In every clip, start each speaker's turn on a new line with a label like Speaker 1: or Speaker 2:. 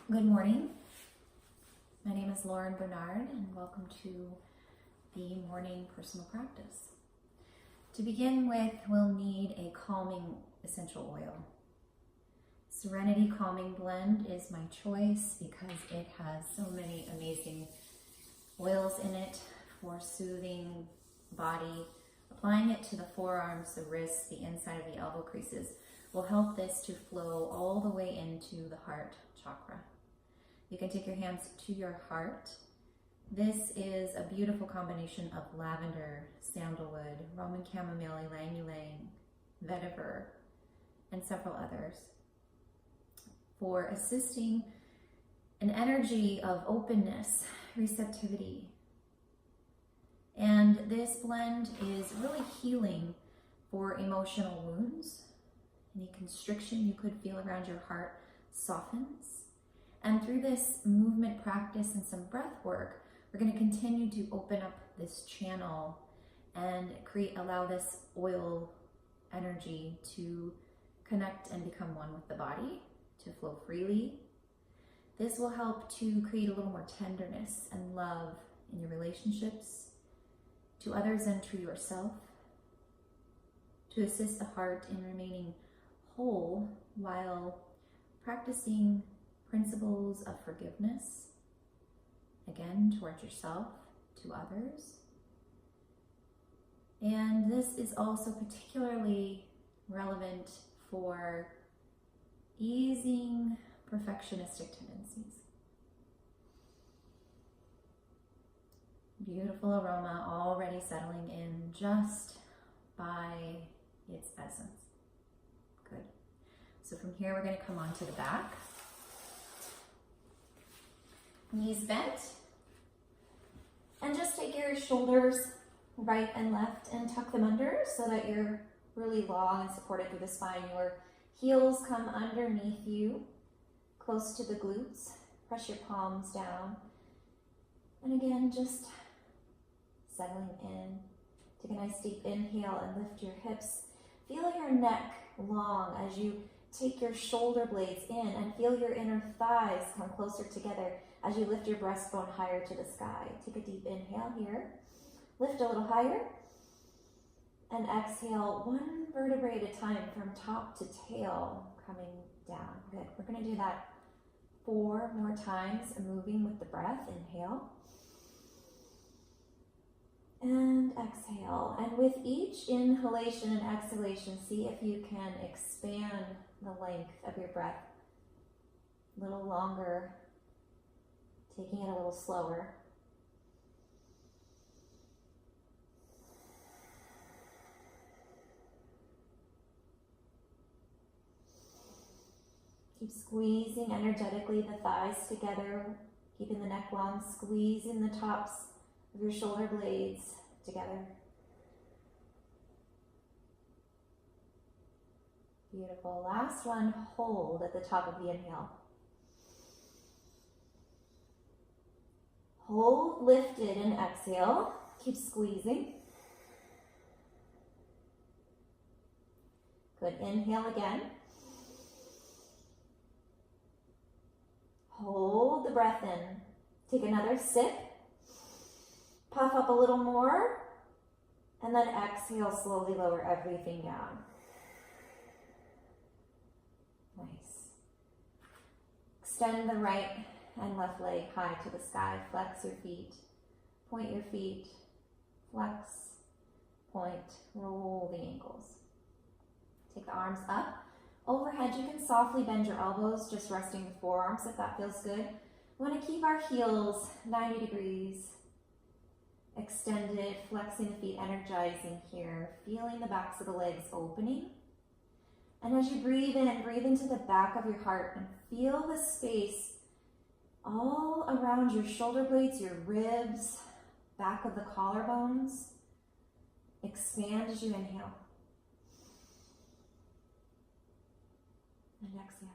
Speaker 1: Good morning. My name is Lauren Bernard and welcome to the morning personal practice. To begin with, we'll need a calming essential oil. Serenity Calming Blend is my choice because it has so many amazing oils in it for soothing body. Applying it to the forearms, the wrists, the inside of the elbow creases will help this to flow all the way into the heart chakra. You can take your hands to your heart. This is a beautiful combination of lavender, sandalwood, Roman chamomile, ylang ylang, vetiver, and several others for assisting an energy of openness, receptivity. And this blend is really healing for emotional wounds. Any constriction you could feel around your heart softens. And through this movement practice and some breath work, we're going to continue to open up this channel and allow this oil energy to connect and become one with the body, to flow freely. This will help to create a little more tenderness and love in your relationships, to others and to yourself, to assist the heart in remaining whole while practicing principles of forgiveness, again, towards yourself, to others. And this is also particularly relevant for easing perfectionistic tendencies. Beautiful aroma already settling in just by its essence. Good. So from here, we're going to come onto the back. Knees bent, and just take your shoulders right and left and tuck them under so that you're really long and supported through the spine. Your heels come underneath you, close to the glutes. Press your palms down. And again, just settling in. Take a nice deep inhale and lift your hips. Feel your neck long as you take your shoulder blades in, and feel your inner thighs come closer together as you lift your breastbone higher to the sky. Take a deep inhale here. Lift a little higher. And exhale one vertebrae at a time from top to tail, coming down. Good. We're going to do that 4 more times, moving with the breath. Inhale. And exhale. And with each inhalation and exhalation, see if you can expand the length of your breath a little longer, taking it a little slower. Keep squeezing energetically the thighs together, keeping the neck long, squeezing the tops of your shoulder blades together. Beautiful. Last one, hold at the top of the inhale. Hold lifted and exhale. Keep squeezing. Good. Inhale again. Hold the breath in. Take another sip. Puff up a little more. And then exhale, slowly lower everything down. Nice. Extend the right and left leg high to the sky. Flex your feet. Point your feet. Flex. Point. Roll the ankles. Take the arms up. Overhead, you can softly bend your elbows, just resting the forearms if that feels good. We want to keep our heels 90 degrees. Extended, flexing the feet, energizing here. Feeling the backs of the legs opening. And as you breathe in, breathe into the back of your heart and feel the space all around your shoulder blades, your ribs, back of the collarbones. Expand as you inhale. And exhale.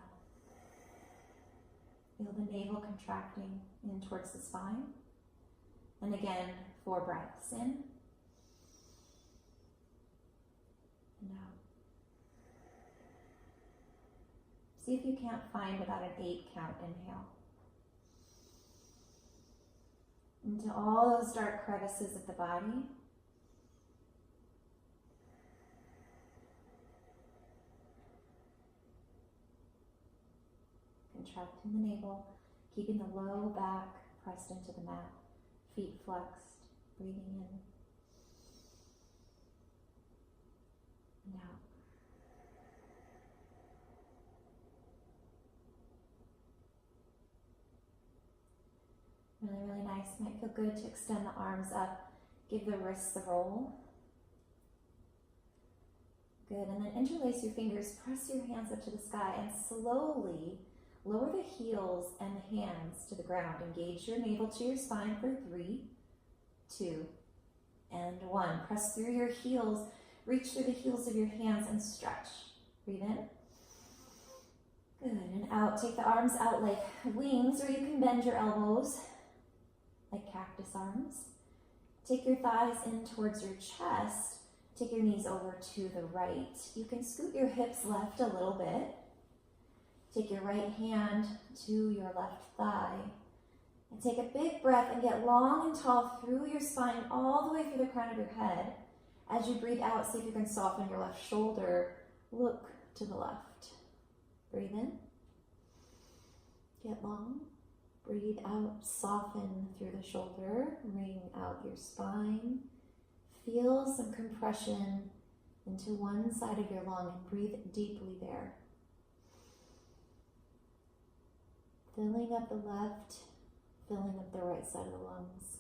Speaker 1: Feel the navel contracting in towards the spine. And again, 4 breaths in and out. See if you can't find about an 8 count inhale. into all those dark crevices of the body. Contracting the navel, keeping the low back pressed into the mat, feet flexed, breathing in and out. Really, really nice. Might feel good to extend the arms up, give the wrists a roll. Good, and then interlace your fingers, press your hands up to the sky, and slowly lower the heels and the hands to the ground. Engage your navel to your spine for 3, 2, and 1. Press through your heels, reach through the heels of your hands and stretch. Breathe in. Good, and out. Take the arms out like wings, or you can bend your elbows like cactus arms. Take your thighs in towards your chest. Take your knees over to the right. You can scoot your hips left a little bit. Take your right hand to your left thigh. And take a big breath and get long and tall through your spine all the way through the crown of your head. As you breathe out, see if you can soften your left shoulder. Look to the left. Breathe in. Get long. Breathe out, soften through the shoulder. Ring out your spine. Feel some compression into one side of your lung and breathe deeply there. Filling up the left, filling up the right side of the lungs.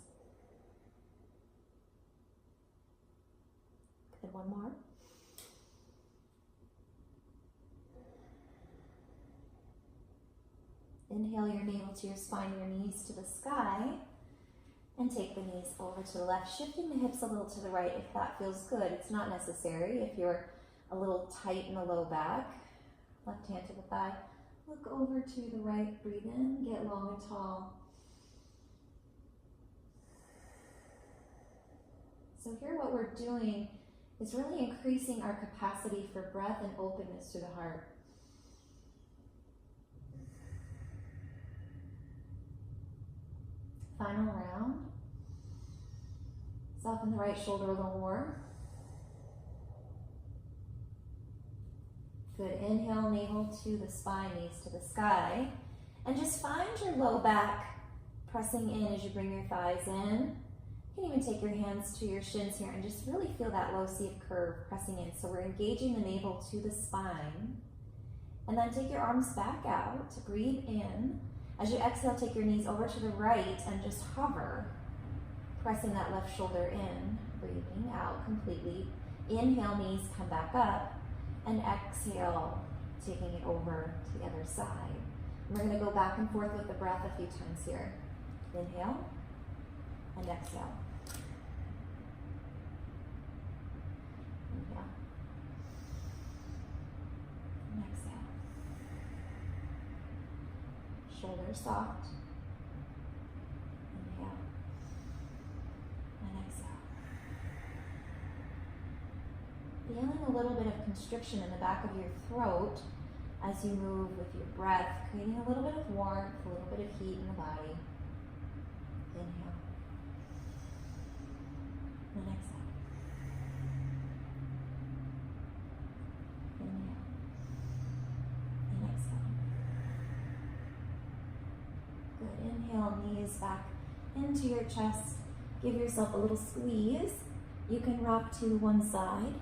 Speaker 1: Good, one more. Inhale your navel to your spine, your knees to the sky, and take the knees over to the left, shifting the hips a little to the right if that feels good. It's not necessary if you're a little tight in the low back. Left hand to the thigh. Look over to the right, breathe in, get long and tall. So here what we're doing is really increasing our capacity for breath and openness to the heart. Final round. Soften the right shoulder a little more. Good, inhale, navel to the spine, knees to the sky. And just find your low back pressing in as you bring your thighs in. You can even take your hands to your shins here and just really feel that low C curve pressing in. So we're engaging the navel to the spine. And then take your arms back out, breathe in. As you exhale, take your knees over to the right and just hover, pressing that left shoulder in, breathing out completely. Inhale, knees come back up, and exhale, taking it over to the other side. And we're going to go back and forth with the breath a few times here. Inhale, and exhale. Inhale, and exhale. Shoulders soft. Inhale. And exhale. Feeling a little bit of constriction in the back of your throat as you move with your breath, creating a little bit of warmth, a little bit of heat in the body. Inhale. And exhale. Inhale. And exhale. Good. Inhale, knees back into your chest. Give yourself a little squeeze. You can rock to one side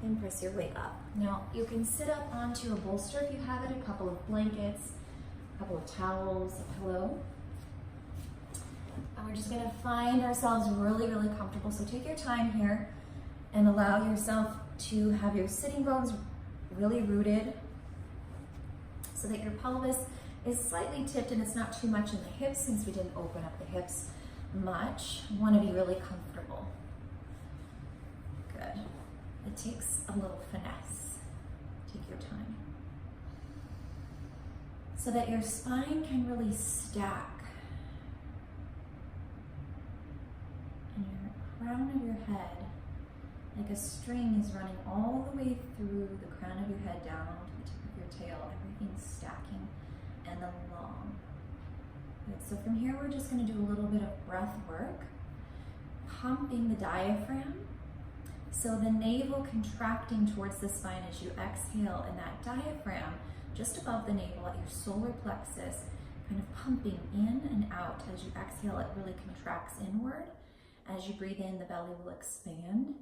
Speaker 1: and press your way up. Now, you can sit up onto a bolster if you have it, a couple of blankets, a couple of towels, a pillow. And we're just gonna find ourselves really, really comfortable. So take your time here and allow yourself to have your sitting bones really rooted so that your pelvis is slightly tipped and it's not too much in the hips since we didn't open up the hips much. You wanna be really comfortable. Good. It takes a little finesse. Take your time. So that your spine can really stack. And your crown of your head, like a string, is running all the way through the crown of your head down to the tip of your tail. Everything's stacking and along. Good. So from here, we're just going to do a little bit of breath work, pumping the diaphragm. So the navel contracting towards the spine as you exhale, and that diaphragm just above the navel at your solar plexus, kind of pumping in and out. As you exhale, it really contracts inward. As you breathe in, the belly will expand.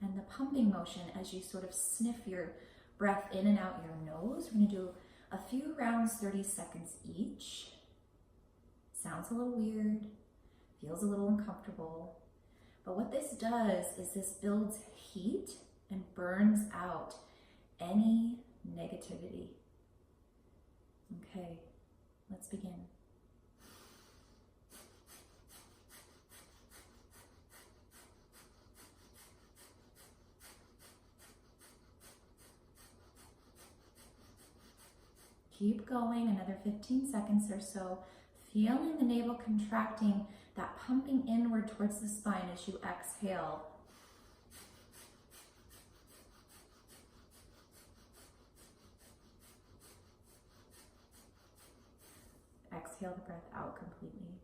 Speaker 1: And the pumping motion as you sort of sniff your breath in and out your nose. We're going to do a few rounds, 30 seconds each. Sounds a little weird, feels a little uncomfortable. But what this does is this builds heat and burns out any negativity. Okay, let's begin. Keep going, another 15 seconds or so, feeling the navel contracting, that pumping inward towards the spine as you exhale. Exhale the breath out completely.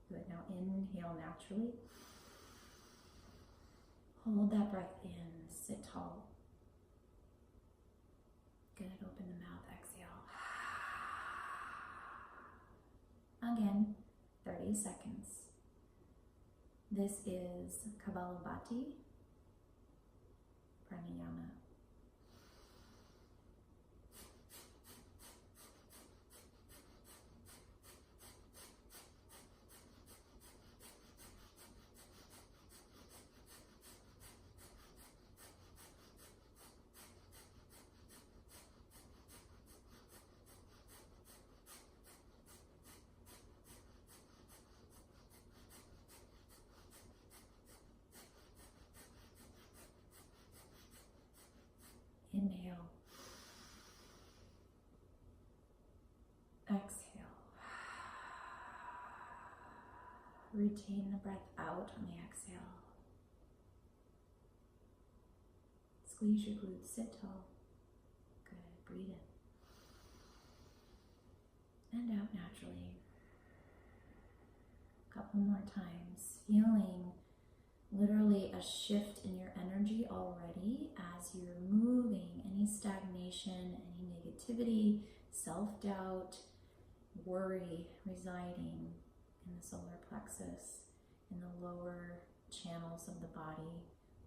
Speaker 1: Good. Now inhale naturally. Hold that breath in. Sit tall. Good. Open the mouth. Exhale. Again, 30 seconds. This is Kapalabhati Pranayama. Inhale. Exhale. Retain the breath out on the exhale. Squeeze your glutes, sit tall. Good. Breathe in. And out naturally. A couple more times. Feeling literally a shift in your energy already as you're moving any stagnation, any negativity, self-doubt, worry residing in the solar plexus, in the lower channels of the body,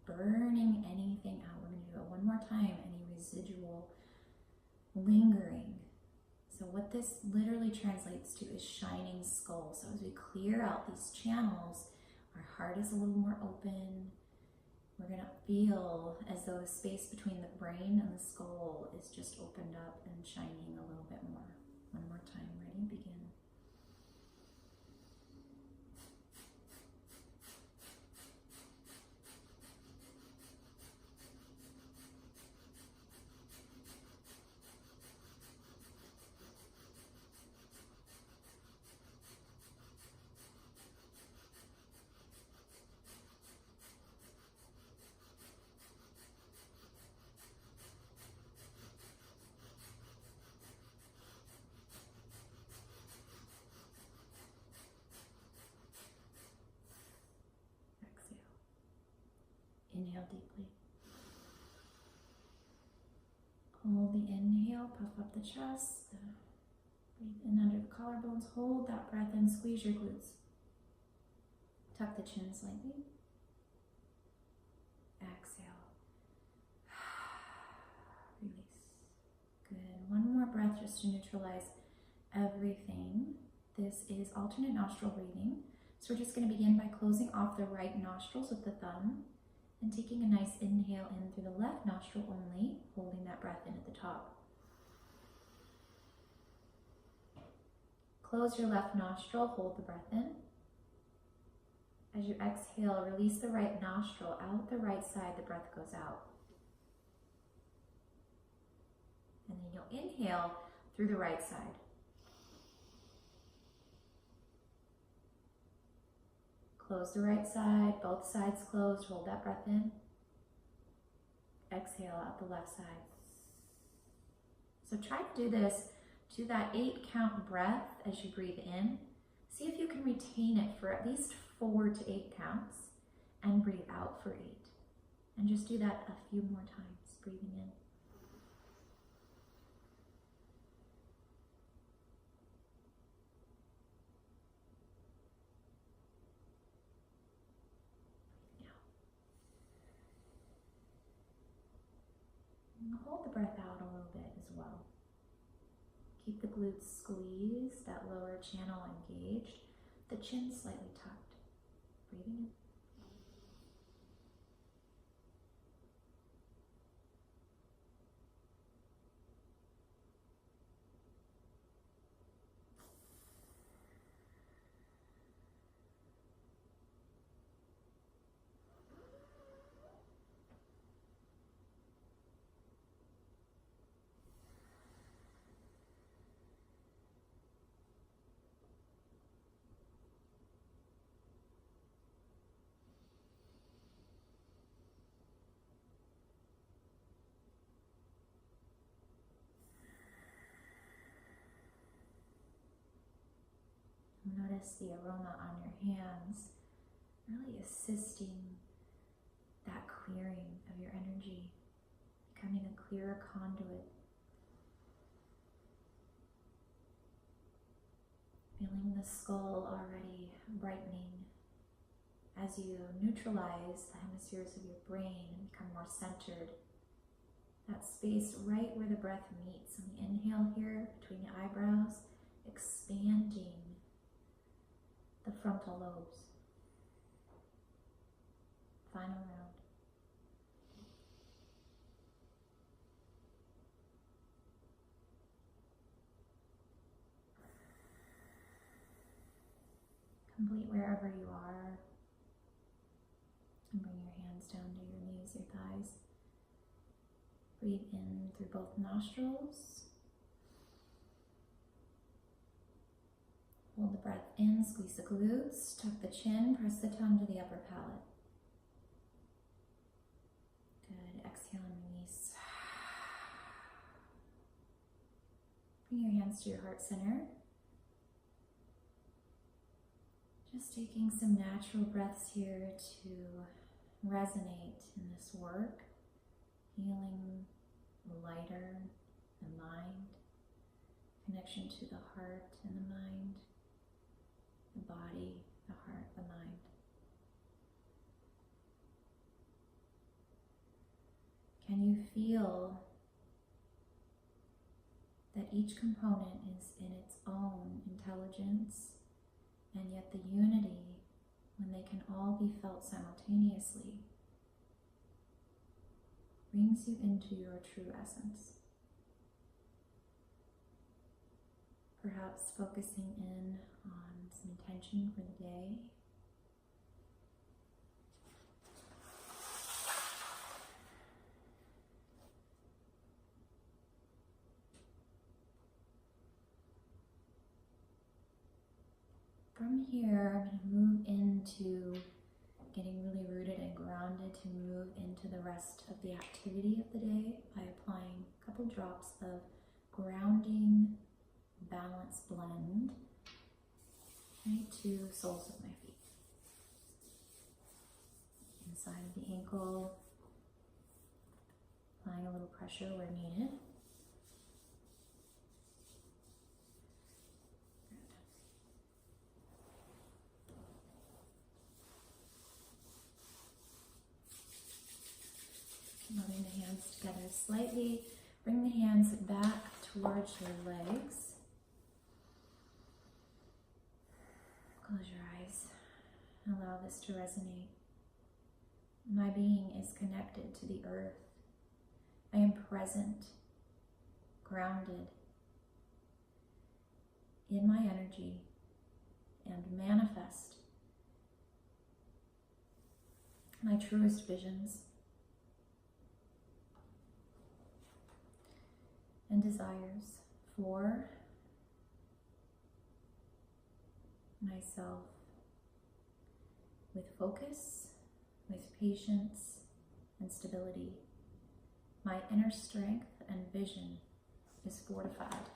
Speaker 1: burning anything out. We're going to do it one more time, any residual lingering. So what this literally translates to is shining skull. So as we clear out these channels, our heart is a little more open. We're going to feel as though the space between the brain and the skull is just opened up and shining a little bit more. One more time. Ready? Begin. Inhale deeply. Hold the inhale, puff up the chest. Breathe in under the collarbones. Hold that breath in, squeeze your glutes. Tuck the chin slightly. Exhale. Release. Good. One more breath just to neutralize everything. This is alternate nostril breathing. So we're just going to begin by closing off the right nostrils with the thumb and taking a nice inhale in through the left nostril only, holding that breath in at the top. Close your left nostril, hold the breath in. As you exhale, release the right nostril out the right side, the breath goes out. And then you'll inhale through the right side. Close the right side, both sides closed, hold that breath in. Exhale out the left side. So try to do this to that 8 count breath as you breathe in. See if you can retain it for at least 4 to 8 counts and breathe out for 8. And just do that a few more times, breathing in. And hold the breath out a little bit as well. Keep the glutes squeezed, that lower channel engaged, the chin slightly tucked. Breathing in. Notice the aroma on your hands, really assisting that clearing of your energy, becoming a clearer conduit. Feeling the skull already brightening as you neutralize the hemispheres of your brain and become more centered. That space right where the breath meets on the inhale here between the eyebrows, expanding the frontal lobes. Final round. Complete wherever you are. And bring your hands down to your knees, your thighs. Breathe in through both nostrils. Hold the breath in, squeeze the glutes, tuck the chin, press the tongue to the upper palate. Good, exhale and release. Bring your hands to your heart center. Just taking some natural breaths here to resonate in this work, healing lighter the mind, connection to the heart and the mind, the body, the heart, the mind. Can you feel that each component is in its own intelligence, and yet the unity, when they can all be felt simultaneously, brings you into your true essence? Perhaps focusing in on some intention for the day. From here, I'm going to move into getting really rooted and grounded to move into the rest of the activity of the day by applying a couple drops of grounding balance blend right to soles of my feet. Inside of the ankle, applying a little pressure where needed. Moving the hands together slightly. Bring the hands back towards your legs. Close your eyes. Allow this to resonate. My being is connected to the earth. I am present, grounded in my energy, and manifest my truest visions and desires for myself, with focus, with patience and stability. My inner strength and vision is fortified.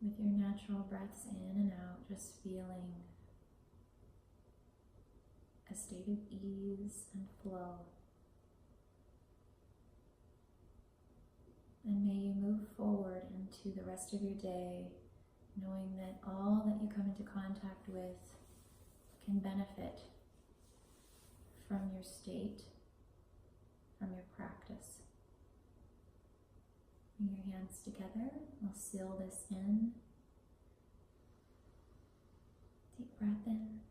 Speaker 1: with your natural breaths in and out, just feeling a state of ease and flow. And may you move forward into the rest of your day knowing that all that you come into contact with can benefit from your state, from your practice. Bring your hands together. We'll seal this in. Deep breath in.